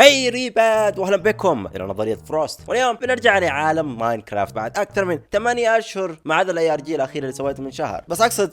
هاي ريباد واهلا بكم الى نظرية فروست، واليوم بنرجع لعالم ماينكرافت بعد اكثر من 8 اشهر ما عدا الاي ار جي الاخيره اللي سويته من شهر. بس اقصد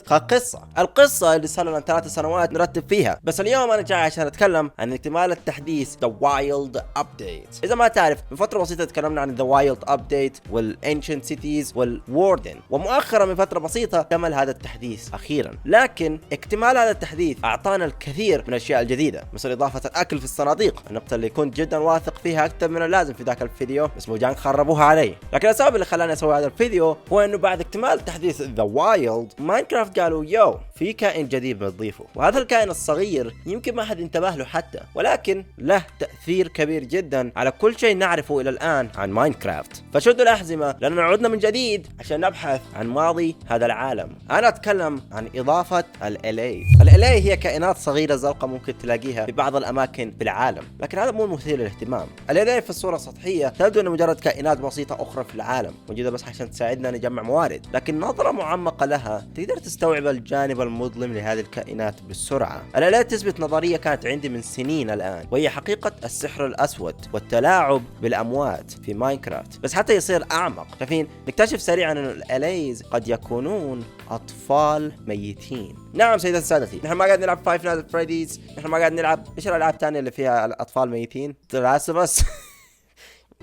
القصه اللي صار لنا 3 سنوات نرتب فيها. بس اليوم انا جاي عشان اتكلم عن اكتمال التحديث ذا وايلد ابديت. اذا ما تعرف، من فتره بسيطه تكلمنا عن ذا وايلد ابديت والانشنت سيتيز والوردن، ومؤخرا من فتره بسيطه كمل هذا التحديث اخيرا. لكن اكتمال هذا التحديث اعطانا الكثير من الاشياء الجديده، مثل اضافه الاكل في الصناديق، النقطه اللي كنت جدا واثق فيها اكثر من اللازم في ذاك الفيديو، بس موجان خربوها علي. لكن السبب اللي خلاني اسوي هذا الفيديو هو انه بعد اكتمال تحديث ذا وايلد، ماينكرافت قالوا في كائن جديد بنضيفه، وهذا الكائن الصغير يمكن ما حد انتبه له حتى، ولكن له تأثير كبير جدا على كل شيء نعرفه الى الان عن ماينكرافت. فشدوا الاحزمه لاننا عدنا من جديد عشان نبحث عن ماضي هذا العالم. انا اتكلم عن اضافه الالي. هي كائنات صغيره زرقاء ممكن تلاقيها في بعض الاماكن في العالم، لكن هذا مو مثير للاهتمام. الالي في الصوره السطحيه تبدو انها مجرد كائنات بسيطه اخرى في العالم موجوده بس عشان تساعدنا نجمع موارد، لكن نظره معمقه لها تقدر تستوعب الجانب المظلم لهذه الكائنات بسرعه. الالي تثبت نظريه كانت عندي من سنين الان، وهي حقيقه السحر الاسود والتلاعب بالاموات في ماينكرافت، بس حتى يصير اعمق. شايفين نكتشف سريعا ان الاليز قد يكونون اطفال ميتين. نعم سيداتي سادتي، نحن ما قاعد نلعب فايف نايتس ات فريديز، نحن ما قاعد نلعب ايش الالعاب الثانيه اللي فيها اطفال ميتين، بس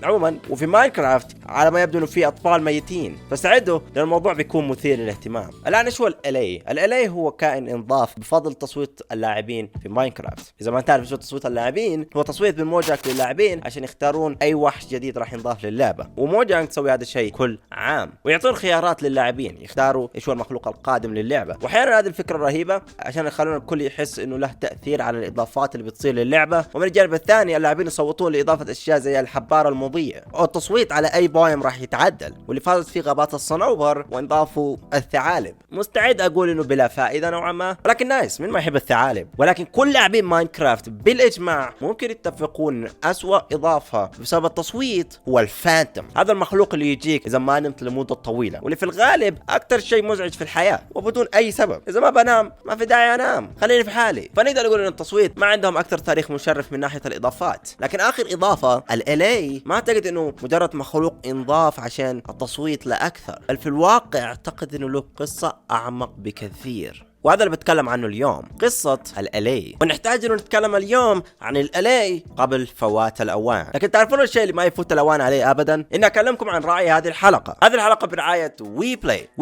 عموما وفي ماينكرافت على ما يبدو انه في اطفال ميتين، فاستعدوا لان الموضوع بيكون مثير للاهتمام. الان ايش هو الالي؟ هو كائن انضاف بفضل تصويت اللاعبين في ماينكرافت. اذا ما تعرف شو تصويت اللاعبين، هو تصويت بالموجانج للاعبين عشان يختارون اي وحش جديد راح ينضاف للعبه، وموجانج تسوي هذا الشيء كل عام، ويعطون خيارات للاعبين يختاروا ايش هو المخلوق القادم للعبه. واحيانا هذه الفكره رهيبه عشان يخلون الكل يحس انه له تاثير على الاضافات اللي بتصير للعبه، ومن الجانب الثاني اللاعبين يصوتون لاضافه اشياء زي الحباره المضيئة، او التصويت على اي بايم راح يتعدل، واللي فازت فيه غابات الصنوبر وانضافوا الثعالب. مستعد اقول انه بلا فائده نوعا ما، ولكن نايس، من ما يحب الثعالب. ولكن كل لاعبين ماينكرافت بالاجماع ممكن يتفقون ان اسوأ اضافه بسبب التصويت هو الفانتوم. هذا المخلوق اللي يجيك اذا ما نمت لمده طويله، واللي في الغالب اكثر شيء مزعج في الحياه وبدون اي سبب. اذا ما بنام ما في داعي انام، خليني في حالي. فنقدر نقول ان التصويت ما عندهم اكثر تاريخ مشرف من ناحيه الاضافات. لكن اخر اضافه الالي ما اعتقد انه مجرد مخلوق انضاف عشان التصويت لا اكثر، بل في الواقع اعتقد انه له قصه اعمق بكثير، وهذا اللي بتكلم عنه اليوم، قصة الالي. ونحتاج انه نتكلم اليوم عن الالي قبل فوات الاوان. لكن تعرفون الشيء اللي ما يفوت الاوان عليه ابدا؟ اني اكلمكم عن راعي هذه الحلقة. هذه الحلقة برعاية وي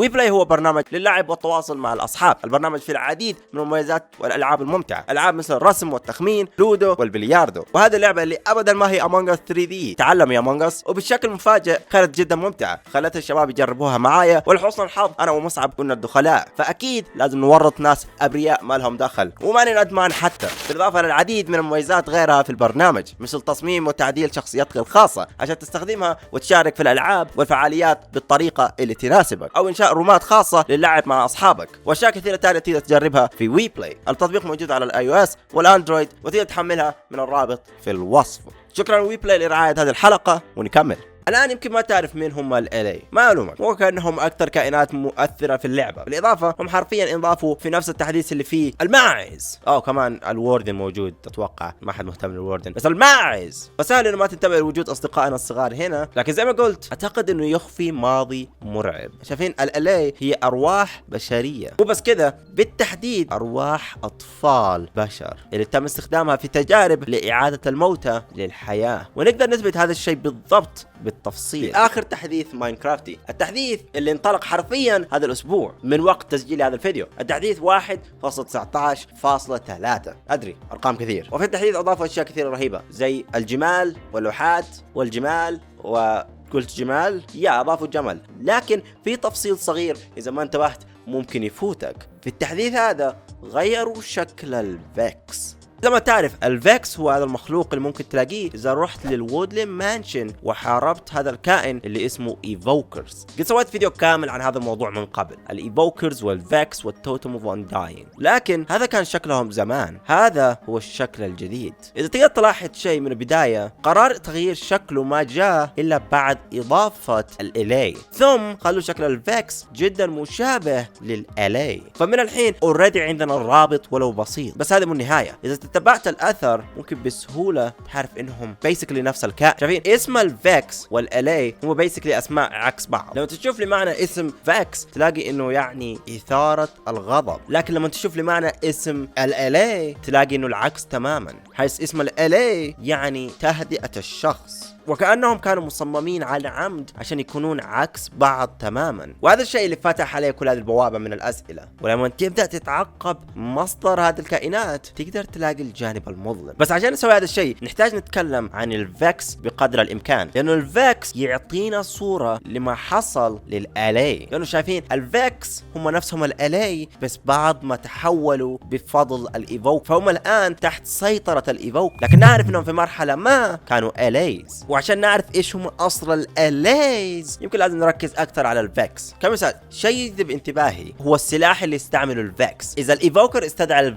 بلاي هو برنامج للعب والتواصل مع الاصحاب. البرنامج فيه العديد من المميزات والالعاب الممتعة، العاب مثل الرسم والتخمين، لودو والبلياردو. وهذه اللعبة اللي ابدا ما هي امونج اس 3 دي، تعلم يا امونج اس، وبشكل مفاجئ كانت جدا ممتعة، خلت الشباب يجربوها معايا، ولحسن الحظ انا ومصعب كنا الدخلاء، فاكيد لازم نورط ناس ابرياء ما لهم دخل وماني ندمان حتى، بالاضافه للعديد من المميزات غيرها في البرنامج، مثل تصميم وتعديل شخصيتك الخاصه عشان تستخدمها وتشارك في الالعاب والفعاليات بالطريقه اللي تناسبك، او انشاء رومات خاصه للعب مع اصحابك، واشياء كثيره ثانيه تقدر تجربها في وي بلاي. التطبيق موجود على الاي او اس والاندرويد، وتقدر تحملها من الرابط في الوصف. شكرا وي بلاي لرعايه هذه الحلقه، ونكمل. الآن يمكن ما تعرف مين هم الالي، ما ألومك، مو كأنهم أكثر كائنات مؤثرة في اللعبة، بالإضافة هم حرفيا انضافوا في نفس التحديث اللي فيه الماعز، أو كمان الوردن موجود، أتوقع ما حد مهتم بالوردن، بس الماعز. فسهل إنه ما تنتبه لوجود أصدقائنا الصغار هنا، لكن زي ما قلت أعتقد إنه يخفي ماضي مرعب. شايفين الالي هي أرواح بشرية، وبس كذا، بالتحديد أرواح أطفال بشر اللي تم استخدامها في تجارب لإعادة الموتى للحياة، ونقدر نثبت هذا الشيء بالضبط بالتفصيل في آخر تحديث ماينكرافتي، التحديث اللي انطلق حرفيا هذا الأسبوع من وقت تسجيل هذا الفيديو، التحديث 1.19.3. أدري أرقام كثير. وفي التحديث أضافوا أشياء كثيرة رهيبة زي الجمال واللوحات والجمال قلت جمال؟ أضافوا جمل، لكن في تفصيل صغير إذا ما انتبهت ممكن يفوتك. في التحديث هذا غيروا شكل الفيكس. زي ما تعرف الفيكس هو هذا المخلوق اللي ممكن تلاقيه إذا رحت للوودلين مانشن وحاربت هذا الكائن اللي اسمه ايفوكرز. قد سويت فيديو كامل عن هذا الموضوع من قبل، الايفوكرز والفيكس والتوتم اوف انداين، لكن هذا كان شكلهم زمان، هذا هو الشكل الجديد. إذا تقدر تلاحظ شيء من البداية، قرار تغيير شكله ما جاء إلا بعد إضافة الالي، ثم خلوا شكل الفيكس جدا مشابه للالي. فمن الحين اوريدي عندنا الرابط ولو بسيط، بس هذه مو النهاية. إذا تتبعت الأثر ممكن بسهولة تعرف إنهم بيسكلي نفس الكائن. شايفين اسم الفيكس والألي هو بيسكلي أسماء عكس بعض. لما تشوف لي معنى اسم فيكس تلاقي إنه يعني إثارة الغضب، لكن لما تشوف لي معنى اسم الألي تلاقي إنه العكس تماما، حيث اسم الألي يعني تهدئة الشخص، وكأنهم كانوا مصممين على عمد عشان يكونون عكس بعض تماما. وهذا الشيء اللي فتح عليه كل هذه البوابة من الأسئلة. ولما تبدأ تتعقب مصدر هذه الكائنات تقدر تلاقي الجانب المظلم. بس عشان نسوي هذا الشيء نحتاج نتكلم عن الفيكس بقدر الإمكان، لأنه الفيكس يعطينا صورة لما حصل للألي. لأنه شايفين الفيكس هم نفسهم الألي، بس بعض ما تحولوا بفضل الإيفوك، فهم الآن تحت سيطرة الإيفوك. لكن نعرف أنهم في مرحلة ما كانوا أليز، وعشان نعرف ايش هم اصل الاليز يمكن لازم نركز اكثر على الفيكس. كمثال شيء يجذب انتباهي هو السلاح اللي يستعمله الفيكس. اذا الايفوكر استدعى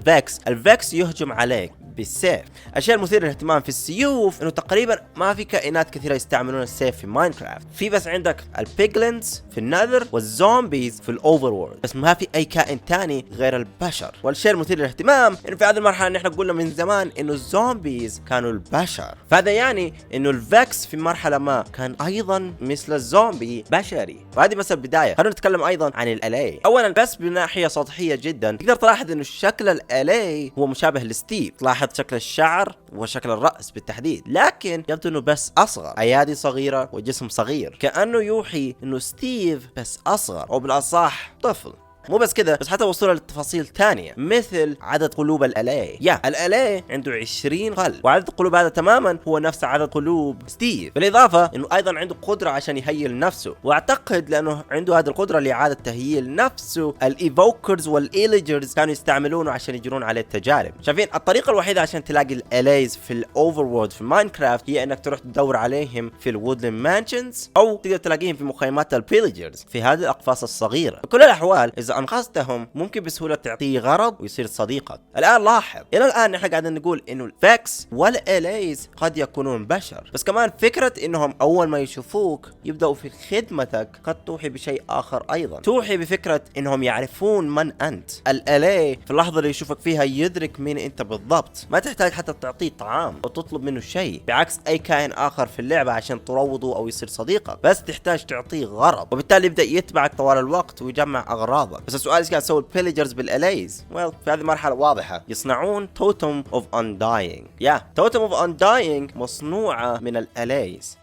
الفيكس يهجم عليك بالسيف. الشيء المثير للاهتمام في السيوف انه تقريبا ما في كائنات كثيره يستعملون السيف في ماينكرافت، في بس عندك البيجلينز في النذر والزومبيز في الاوفر وورلد، بس ما في اي كائن تاني غير البشر. والشيء المثير للاهتمام انه في هذه المرحله نحن قلنا من زمان انه الزومبيز كانوا البشر، فهذا يعني انه الفيكس في مرحله ما كان ايضا مثل الزومبي بشري. وهذه بس البدايه. خلينا نتكلم ايضا عن الالي. اولا بس بناحيه سطحيه جدا تقدر تلاحظ انه شكل الالي هو مشابه لستيف. تلاحظ شكل الشعر وشكل الراس بالتحديد، لكن يبدو انه بس اصغر، ايادي صغيره وجسم صغير، كانه يوحي انه ستيف بس اصغر، او بالاصح طفل. مو بس كذا، بس حتى وصلنا للتفاصيل تانية مثل عدد قلوب الالي. الالي عنده 20 قلب، وعدد القلوب هذا تماما هو نفس عدد قلوب ستيف. بالاضافه انه ايضا عنده قدره عشان يهيل نفسه، واعتقد لانه عنده هذه القدره لاعاده تهييل نفسه الايفوكرز والايليجرز كانوا يستعملونه عشان يجرون عليه التجارب. شايفين الطريقه الوحيده عشان تلاقي الاليز في الاوفر وورلد في ماينكرافت هي انك تروح تدور عليهم في الوودلاند مانشنز، او تقدر تلاقيهم في مخيمات البيليجرز في هذه الاقفاص الصغيره. بكل الاحوال اذا انقذتهم ممكن بسهوله تعطيه غرض ويصير صديقك. الان لاحظ الى الان نحن قاعدين نقول انه الفيكس والاليز قد يكونون بشر، بس كمان فكره انهم اول ما يشوفوك يبداوا في خدمتك قد توحي بشيء اخر ايضا، توحي بفكره انهم يعرفون من انت. الالي في اللحظه اللي يشوفك فيها يدرك مين انت بالضبط، ما تحتاج حتى تعطيه طعام او تطلب منه شيء بعكس اي كائن اخر في اللعبه عشان تروضه او يصير صديقك، بس تحتاج تعطيه غرض، وبالتالي يبدا يتبعك طوال الوقت ويجمع اغراضك. بس السؤال ايش قاعد تسوي البيليجرز بالاليز؟ في هذه المرحله واضحه، يصنعون توتم اوف انداينج. توتم اوف انداينج مصنوعه من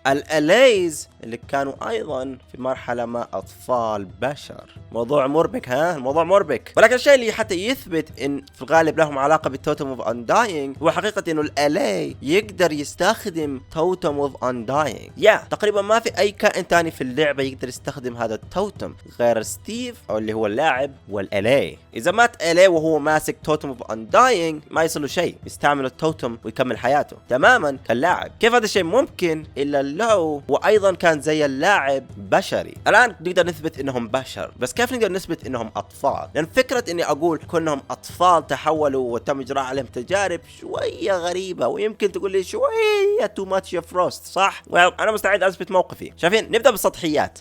الاليز اللي كانوا ايضا في مرحله ما اطفال بشر. موضوع مربك، الموضوع مربك. ولكن الشيء اللي حتى يثبت ان في الغالب لهم علاقه بالتوتم اوف انداينج هو حقيقه انه الالي يقدر يستخدم توتم اوف انداينج. تقريبا ما في اي كائن تاني في اللعبه يقدر يستخدم هذا التوتم غير ستيف او اللي هو اللاعب والالي. اذا مات الي وهو ماسك توتم اوف انداينج ما يصير له شيء، يستعمل التوتم ويكمل حياته تماما كاللاعب. كيف هذا الشيء ممكن الا لو وايضا كان زي اللاعب بشري؟ الان نقدر نثبت انهم بشر، بس كيف نقدر نثبت انهم اطفال؟ لان فكره اني اقول كونهم اطفال تحولوا وتم اجراء عليهم تجارب شويه غريبه، ويمكن تقول لي شويه تو ماتش يا فروست، صح؟ انا مستعد اثبت موقفي. شايفين نبدا بالسطحيات.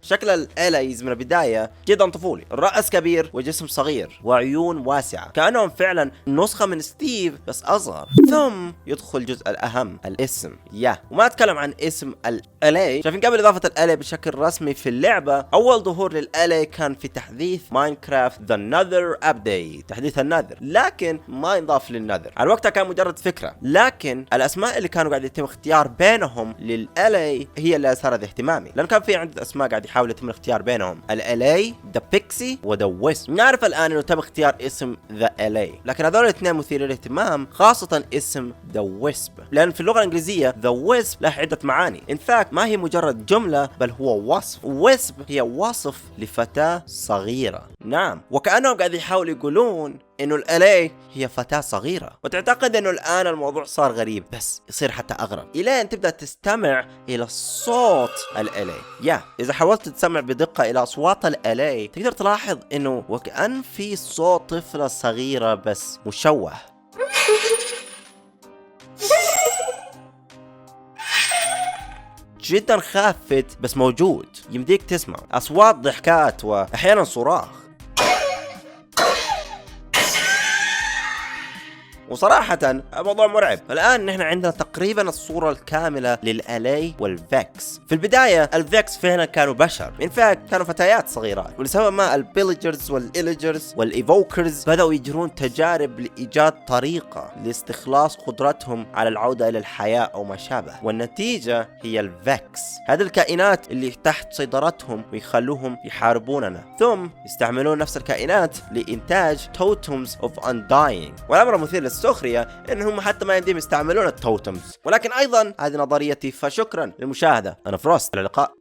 شكل الاليز من البدايه جدا طفولي، الراس كبير وجسم صغير وعيون واسعه، كانهم فعلا نسخه من ستيف بس اصغر. ثم يدخل الجزء الاهم، الاسم. وما اتكلم عن اسم الالي. شايفين قبل اضافه الالي بشكل رسمي في اللعبه، اول ظهور للالي كان في تحديث ماينكرافت ذا نذر ابديت، تحديث النذر، لكن ما ينضاف للنذر. على وقتها كان مجرد فكره، لكن الاسماء اللي كانوا قاعد يتم اختيار بينهم للالي هي اللي اثارت اهتمامي، لان كان في عده اسماء قاعد يحاول يتم الاختيار بينهم، الالي، ذا بيكسي وذا ويسب. نعرف الان انه تم اختيار اسم ذا الي، لكن هذول الاثنين مثيرين للاهتمام، خاصه اسم ذا ويسب، لان في اللغه الانجليزيه ذا ويسب له عده معاني. ان فاكت ما هي مجرد جمله بل هو وصف. ويسب هي وصف لفتاه صغيره. نعم، وكانهم قاعد يحاولوا يقولون انه الالي هي فتاة صغيرة، وتعتقد انه الان الموضوع صار غريب، بس يصير حتى اغرب الين تبدأ تستمع الى صوت الالي. اذا حاولت تستمع بدقة الى اصوات الالي تقدر تلاحظ انه وكأن في صوت طفلة صغيرة بس مشوه. جدا خافت بس موجود، يمديك تسمع اصوات ضحكات واحيانا صراخ. وصراحة الموضوع مرعب. الآن نحن عندنا تقريبا الصورة الكاملة للألي والفيكس. في البداية الفيكس فعلا كانوا بشر، من فاكت كانوا فتيات صغيرات، ولسبب ما البيلجرز والإيليجرز والإيفوكرز بدأوا يجرون تجارب لإيجاد طريقة لاستخلاص قدرتهم على العودة إلى الحياة أو ما شابه، والنتيجة هي الفيكس. هذه الكائنات اللي تحت سيطرتهم ويخلوهم يحاربوننا، ثم يستعملون نفس الكائنات لإنتاج توتمز اوف undying. والأمر المثير للسخرية إنهم حتى ما يمديهم يستعملون التوتمز. ولكن أيضا هذه نظريتي، فشكرا للمشاهدة. أنا فروست، إلى اللقاء.